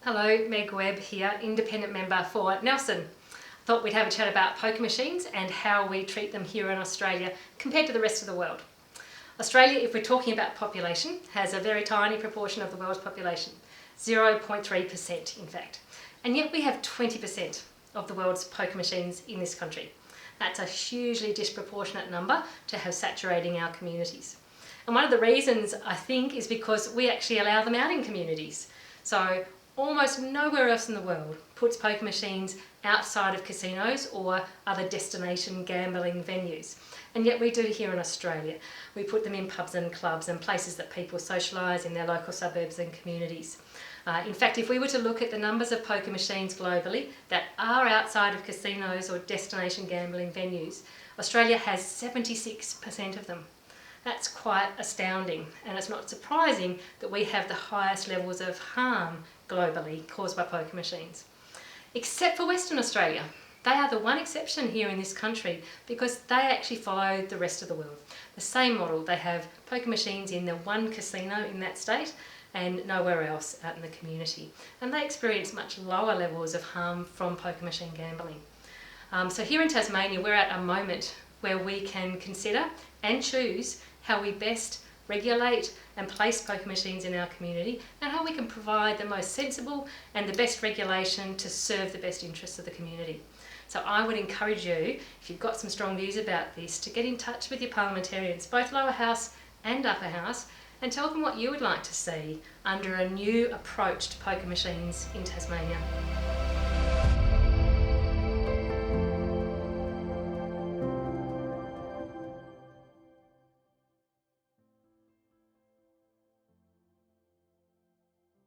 Hello, Meg Webb here, independent member for Nelson. Thought we'd have a chat about poker machines and how we treat them here in Australia compared to the rest of the world. Australia, if we're talking about population, has a very tiny proportion of the world's population, 0.3% in fact. And yet we have 20% of the world's poker machines in this country. That's a hugely disproportionate number to have saturating our communities. And one of the reasons, I think, is because we actually allow them out in communities. So almost nowhere else in the world puts poker machines outside of casinos or other destination gambling venues. And yet we do here in Australia. We put them in pubs and clubs and places that people socialise in their local suburbs and communities. In fact, if we were to look at the numbers of poker machines globally that are outside of casinos or destination gambling venues, Australia has 76% of them. That's quite astounding, and it's not surprising that we have the highest levels of harm globally caused by poker machines. Except for Western Australia. They are the one exception here in this country because they actually follow the rest of the world. The same model, they have poker machines in the one casino in that state and nowhere else out in the community. And they experience much lower levels of harm from poker machine gambling. So here in Tasmania, we're at a moment where we can consider and choose how we best regulate and place poker machines in our community and how we can provide the most sensible and the best regulation to serve the best interests of the community. So I would encourage you, if you've got some strong views about this, to get in touch with your parliamentarians, both lower house and upper house, and tell them what you would like to see under a new approach to poker machines in Tasmania.